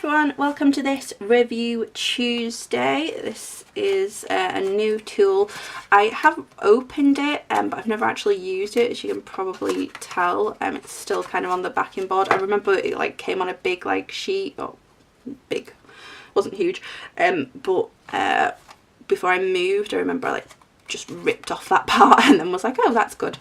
everyone, welcome to this review Tuesday. This is a new tool. I have opened it but I've never actually used it, as you can probably tell. It's still kind of on the backing board. I remember it like came on a big like sheet, or big, wasn't huge, but before I moved I remember I like just ripped off that part and then was like, oh, that's good.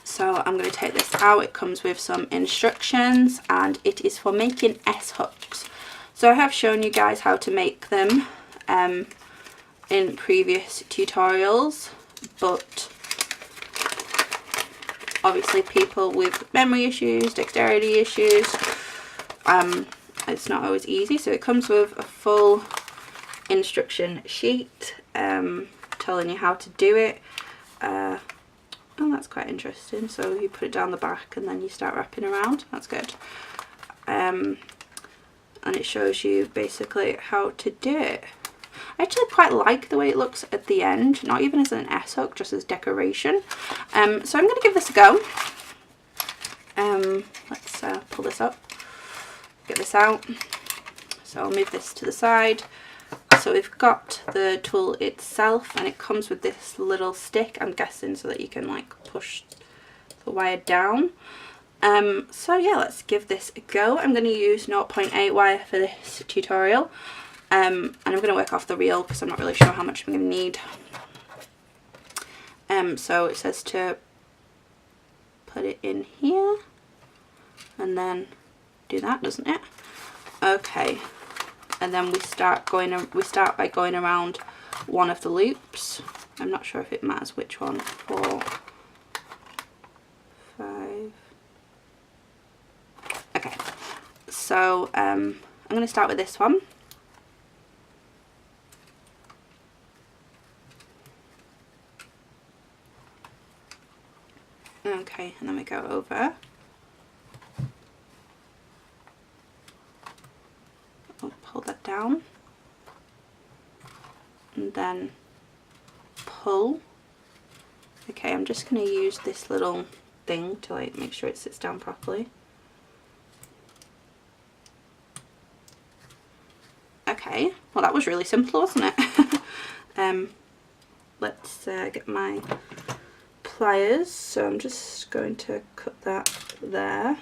So I'm going to take this out. It comes with some instructions and it is for making S-hooks. So I have shown you guys how to make them in previous tutorials, but obviously people with memory issues, dexterity issues, it's not always easy. So it comes with a full instruction sheet telling you how to do it. Oh, that's quite interesting. So you put it down the back and then you start wrapping around. That's good. And it shows you basically how to do it. I actually quite like the way it looks at the end, not even as an S-hook, just as decoration. So I'm going to give this a go. Let's pull this up, get this out. So I'll move this to the side. So we've got the tool itself and it comes with this little stick, I'm guessing, so that you can like push the wire down. So yeah, let's give this a go. I'm going to use 0.8 wire for this tutorial, and I'm going to work off the reel because I'm not really sure how much I'm going to need. So it says to put it in here and then do that, doesn't it? Okay. And then we start by going around one of the loops. I'm not sure if it matters which one. 4, 5. Okay. So I'm going to start with this one. Okay, and then we go over. Pull that down and then pull. Okay, I'm just going to use this little thing to like make sure it sits down properly. Okay, well that was really simple, wasn't it? Let's get my pliers. So I'm just going to cut that there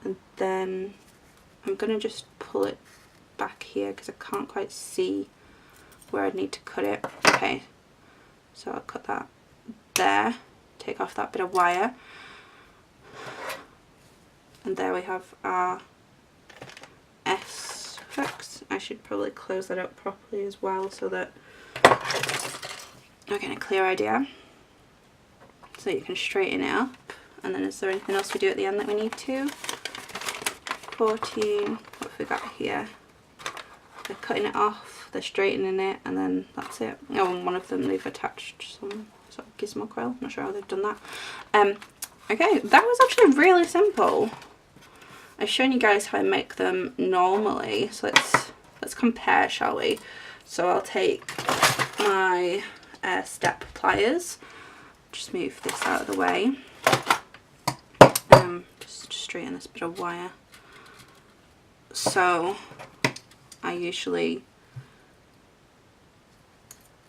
and then I'm going to just pull it back here because I can't quite see where I'd need to cut it. Okay, so I'll cut that there, take off that bit of wire, and there we have our S hooks. I should probably close that up properly as well so that I'm getting a clear idea. So you can straighten it up, and then is there anything else we do at the end that we need to? 14, what have we got here? They're cutting it off, they're straightening it, and then that's it. Oh, and one of them they've attached some sort of gizmo coil. Not sure how they've done that. Okay, that was actually really simple. I've shown you guys how I make them normally, so let's compare, shall we? So I'll take my step pliers, just move this out of the way, just straighten this bit of wire. So I usually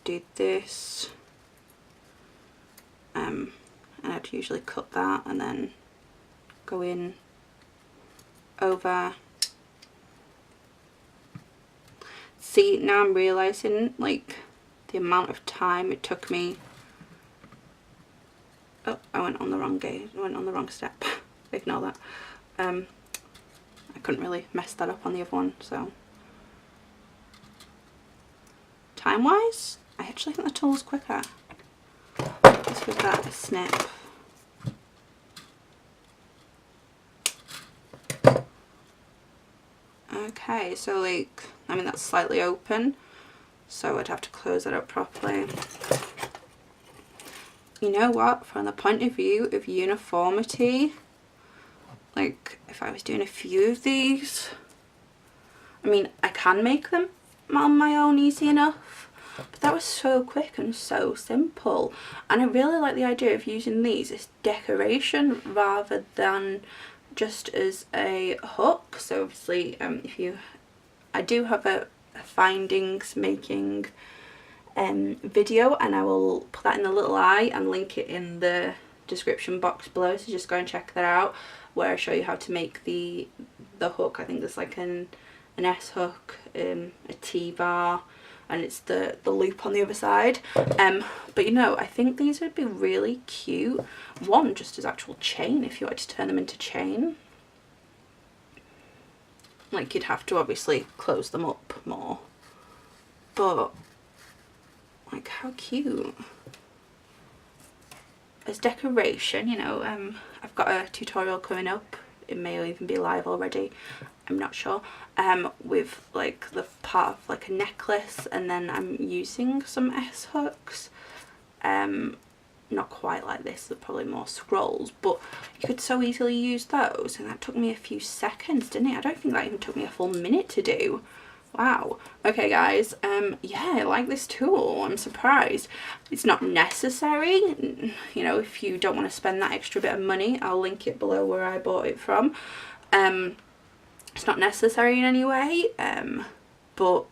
do this, and I'd usually cut that and then go in over. See, now I'm realising like the amount of time it took me. Oh, I went on the wrong gate. I went on the wrong step. Ignore that. I couldn't really mess that up on the other one, so time wise I actually think the tool's quicker. Let's give that a snip. Okay, so like, I mean that's slightly open, so I'd have to close it up properly. You know what, from the point of view of uniformity, like if I was doing a few of these, I mean I can make them on my own easy enough, but that was so quick and so simple, and I really like the idea of using these as decoration rather than just as a hook. So obviously I do have a findings making video, and I will put that in the little eye and link it in the description box below, so just go and check that out, where I show you how to make the hook. I think there's like an S hook, a T bar, and it's the loop on the other side. But you know, I think these would be really cute, one just as actual chain if you wanted to turn them into chain. Like, you'd have to obviously close them up more, but like, how cute. As decoration, you know, I've got a tutorial coming up, it may even be live already, I'm not sure, with like the part of like a necklace, and then I'm using some S hooks, not quite like this, they're probably more scrolls, but you could so easily use those, and that took me a few seconds, didn't it? I don't think that even took me a full minute to do. Wow. Okay guys, yeah, I like this tool. I'm surprised. It's not necessary, you know, if you don't want to spend that extra bit of money, I'll link it below where I bought it from. It's not necessary in any way, but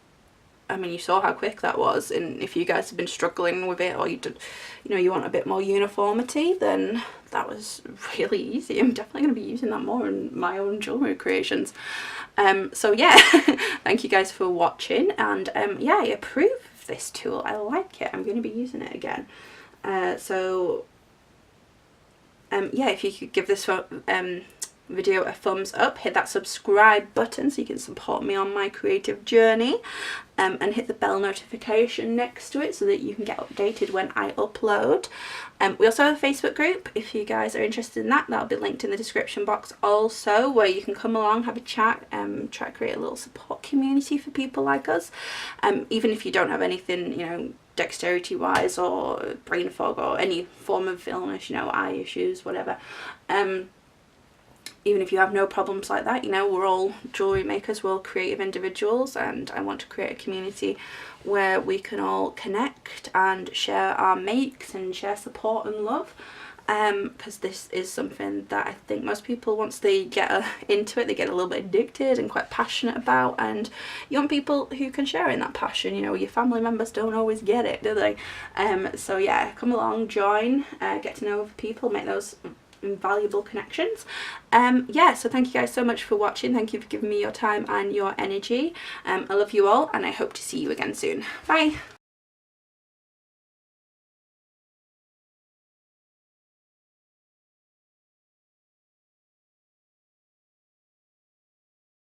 I mean, you saw how quick that was, and if you guys have been struggling with it, or you know, you want a bit more uniformity, then that was really easy. I'm definitely going to be using that more in my own jewellery creations. So yeah, thank you guys for watching, and yeah, I approve of this tool. I like it. I'm going to be using it again. So yeah, if you could give this video a thumbs up, hit that subscribe button so you can support me on my creative journey, and hit the bell notification next to it so that you can get updated when I upload. We also have a Facebook group if you guys are interested in that. That'll be linked in the description box also, where you can come along, have a chat, try to create a little support community for people like us, even if you don't have anything, you know, dexterity wise or brain fog or any form of illness, you know, eye issues, whatever. Even if you have no problems like that, you know, we're all jewellery makers, we're all creative individuals, and I want to create a community where we can all connect and share our makes and share support and love, because this is something that I think most people, once they get into it, they get a little bit addicted and quite passionate about, and you want people who can share in that passion. You know, your family members don't always get it, do they? So yeah, come along, join, get to know other people, make those invaluable connections. Yeah, so thank you guys so much for watching. Thank you for giving me your time and your energy. I love you all, and I hope to see you again soon. Bye.